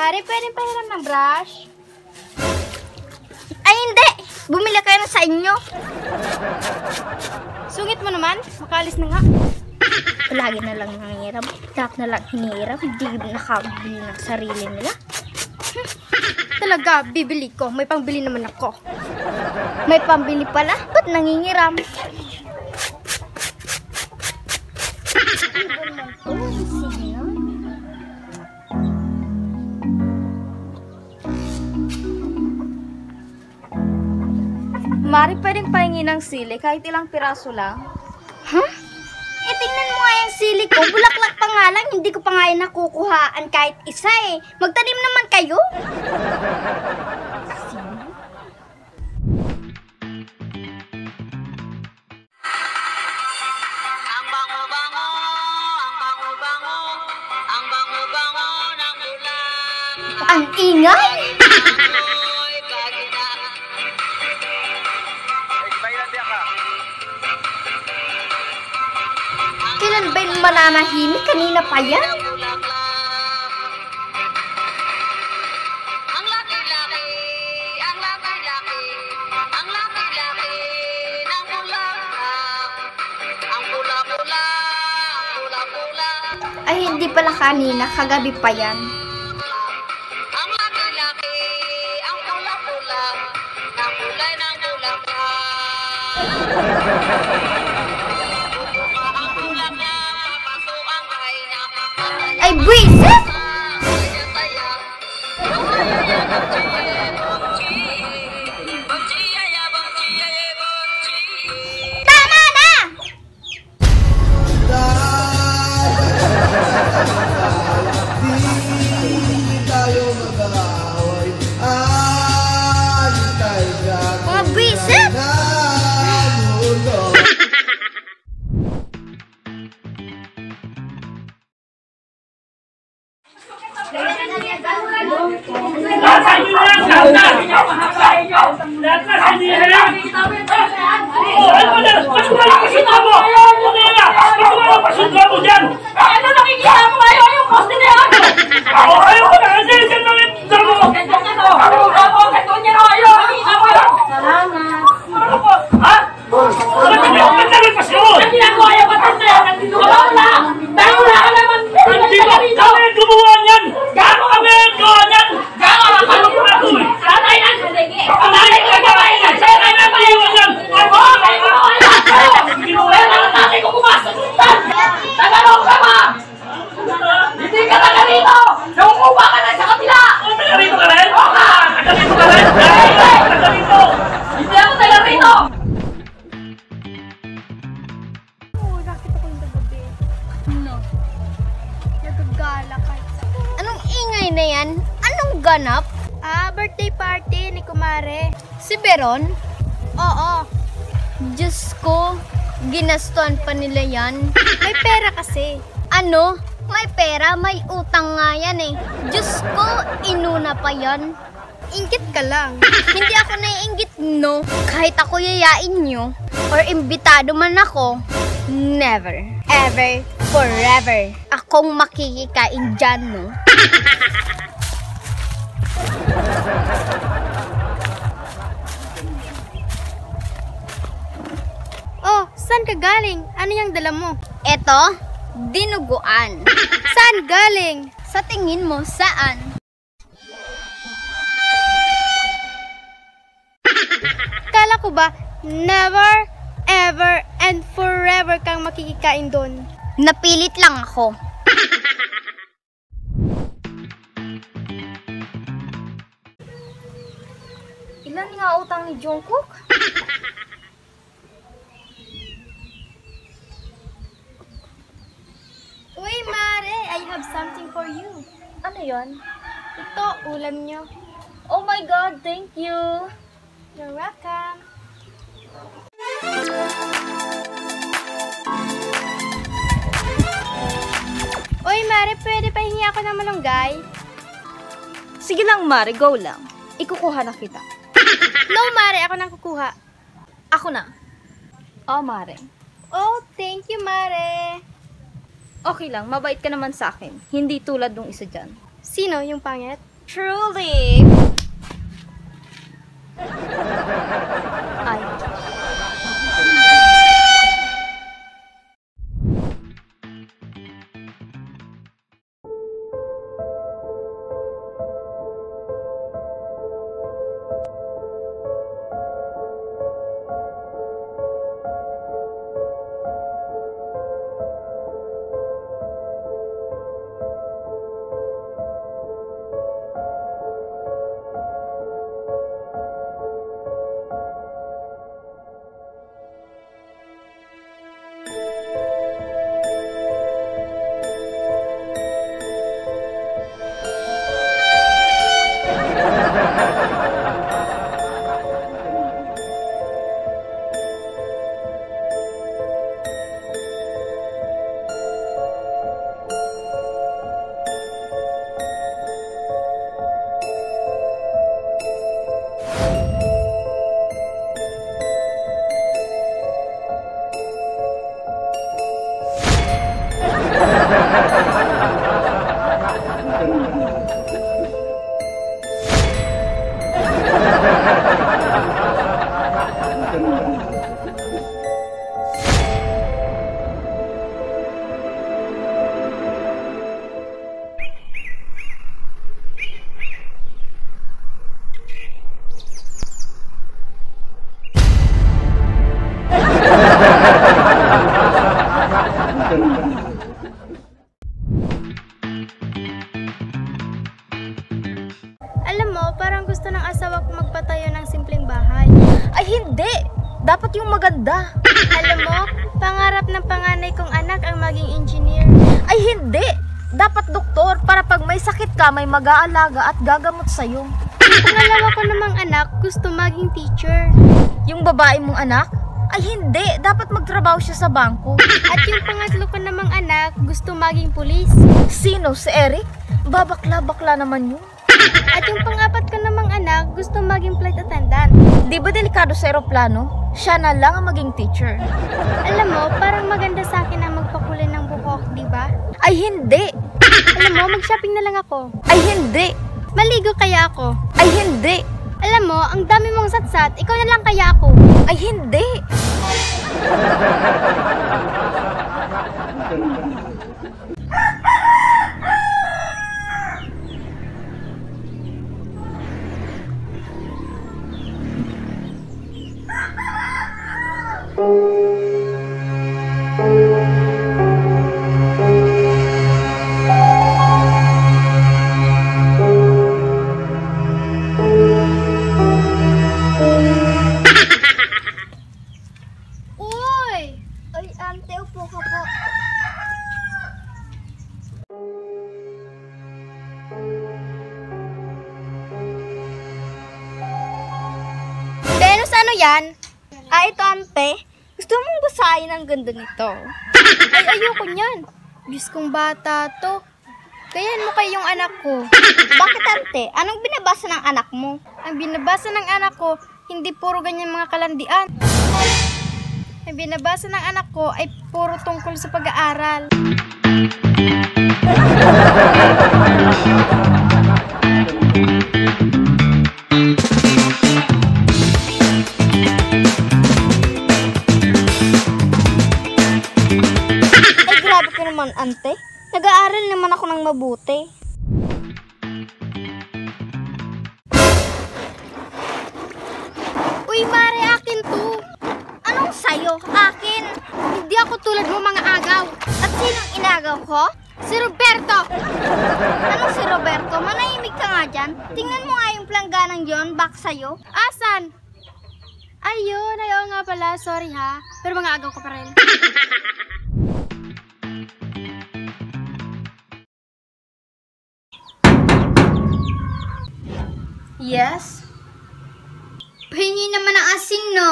Mari, pwedeng pahiram ng brush? Ay, hindi! Bumili kayo na sa inyo. Sungit mo naman. Makalis na nga. Lagi na lang nangiram. Lahat na lang hiniram. Hindi nakabili ng sarili nila. Talaga, bibili ko. May pangbili naman ako. May pambili pala. Ba't nangingiram? Mari, pwedeng pahingi ng sili kahit ilang piraso lang. Huh? Eh, tingnan mo nga yung sili ko. Bulaklak pa nga lang. Hindi ko pa nga yung nakukuhaan kahit isa eh. Magtanim naman kayo. Ang bango-bango, ang bango-bango, ang bango-bango ng ulan. Ang ingay! Kailan ba yung mananahimik? Kanina pa yan? Ang laki-laki, ang laki-laki, ang laki-laki ng bulaklak. Ang pula-pula, ang pula-pula. Ay, hindi pala kanina. Kagabi pa yan. Ang laki-laki, ang pula-pula, ng kulay ng bulaklak. Ay, buwisit! Tama na! Mga buwisit! Anong ingay na yan? Anong ganap? Birthday party ni Kumare. Si Beron? Oo. Diyos ko, ginastuan pa nila yan. May pera kasi. Ano? May pera, may utang nga yan eh. Diyos ko, inuna pa yan. Inggit ka lang. Hindi ako naiinggit, no? Kahit ako yayain nyo, or imbitado man ako, never, ever, forever, akong makikikain dyan, no? Oh, saan ka galing? Ano yung dala mo? Eto, dinuguan. Saan galing? Sa tingin mo, saan? Kala ko ba, never, ever, and forever kang makikikain doon? Napilit lang ako. Ilan nga utang ni Jungkook? Uy, Mare, I have something for you. Ano yon? Ito, ulam nyo. Oh my God, thank you! You're welcome. Uy, Mare, pwede pahingi ako ng malunggay? Sige lang, Mari, go lang. Ikukuha na kita. No, Mare, ako nang kukuha. Ako na. Oh, Mare. Oh, thank you, Mare. Okay lang, mabait ka naman sa akin. Hindi tulad nung isa dyan. Sino yung pangit? Truly. Ay. Alam mo, parang gusto ng asawa ko magpatayo ng simpleng bahay. Ay, hindi. Dapat yung maganda. Alam mo, pangarap ng panganay kong anak ang maging engineer. Ay, hindi. Dapat doktor para pag may sakit ka, may mag-aalaga at gagamot sa'yo. Yung pangalawa ko namang anak, gusto maging teacher. Yung babae mong anak? Ay, hindi. Dapat magtrabaho siya sa bangko. At yung pangatlo ko namang anak, gusto maging pulis. Sino? Si Eric? Babakla-bakla naman yun. At yung pangapat ko namang anak, gusto maging flight attendant. Di ba delikado sa eroplano? Siya na lang ang maging teacher. Alam mo, parang maganda sa akin ang magpakulay ng buhok, di ba? Ay, hindi. Alam mo, mag-shopping na lang ako. Ay, hindi. Maligo kaya ako. Ay, hindi. Alam mo, ang dami mong satsat, ikaw na lang kaya ako. Ay, hindi. Uy! Ay, ante, upo ka po. Venus, ano yan? Ito, ante. Gusto mong basahin ang ganda nito? Ay, ayoko niyan. Diyos kong bata to. Kayan mo kayong anak ko. Bakit, ante? Anong binabasa ng anak mo? Ang binabasa ng anak ko, hindi puro ganyan mga kalandian. Ang binabasa ng anak ko ay puro tungkol sa pag-aaral. Ay, grabe ka naman, ante. Nag-aaral naman ako ng mabuti. Uy, Mare, akin to. Anong sayo? Akin. Hindi ako tulad mo mga agaw. At sinong inagaw ko? Si Roberto! Anong si Roberto? Manahimik ka nga dyan. Tingnan mo nga yung plangganang yon, back sa'yo. Asan? Ayun, ayaw nga pala. Sorry ha. Pero mga agaw ko pa rin. Yes? Pahingi naman ang asin, no?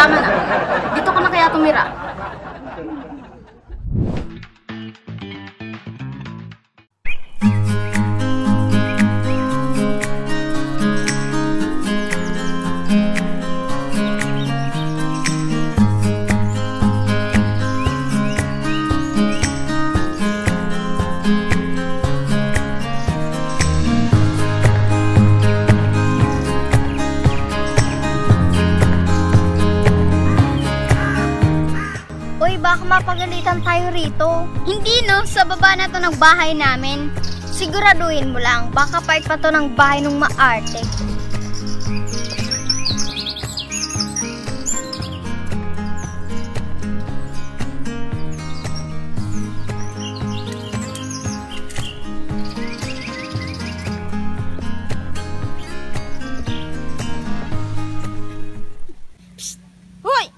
tama na. Dito ka na kaya tumira. Uy, baka mapagalitan tayo rito. Hindi no, sa baba na to ng bahay namin. Siguraduhin mo lang, baka part pa to ng bahay ng maarte. Psst! Hoy!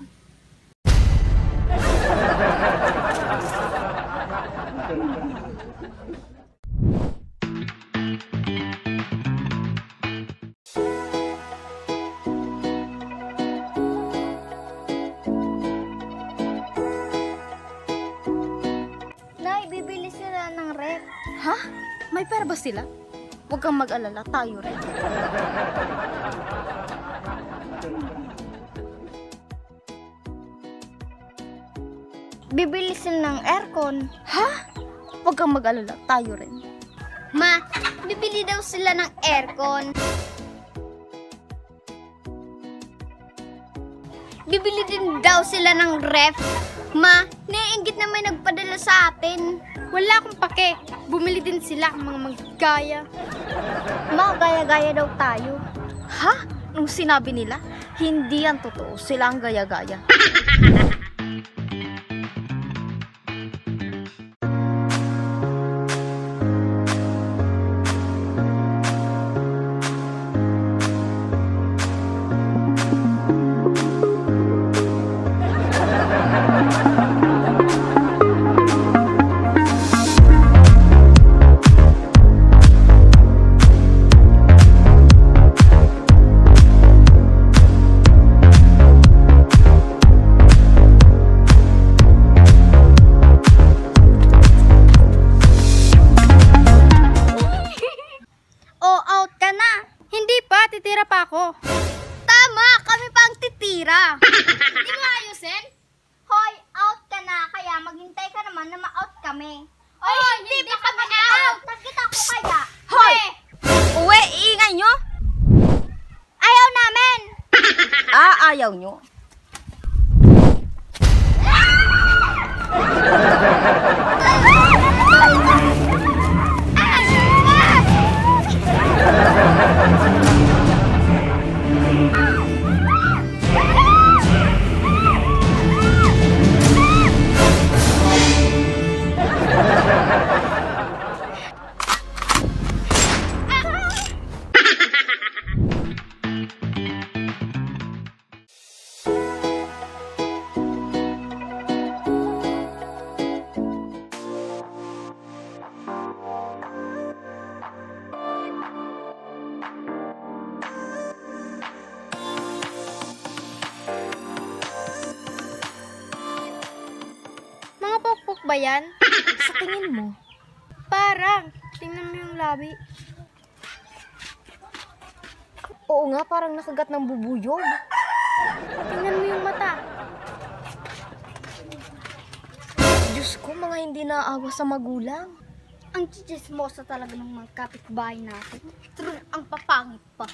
Nay, bibili sila ng rep. Ha? May pera ba sila? Huwag kang mag-alala, tayo rin. Bibili sila ng aircon. Ha? Huwag kang mag-alala, tayo rin. Ma, bibili daw sila ng aircon. Bibili din daw sila ng ref. Ma, naiinggit na may nagpadala sa atin. Wala akong pake. Bumili din sila, mga magkaya. Ma, gaya-gaya daw tayo. Ha? Nung sinabi nila, hindi yan totoo. Sila ang gaya-gaya. Titira pa ako. Tama, kami pang titira. Hindi mo ayusin? Hoy, out ka na, kaya maghintay ka naman na ma-out kami. Oy, hindi pa kami out. Nakita ko kaya. Hoy! Uwe, iingay nyo? Ayaw namin. Ayaw nyo. Mga pokpok ba yan? Sa tingin mo? Parang. Tingnan mo yung labi. Oo nga, parang nakagat ng bubuyog. Tingnan mo yung mata. Diyos ko, mga hindi naaawa sa magulang. Ang chichismosa talaga ng mga kapitbahay natin. True, ang papangit pa.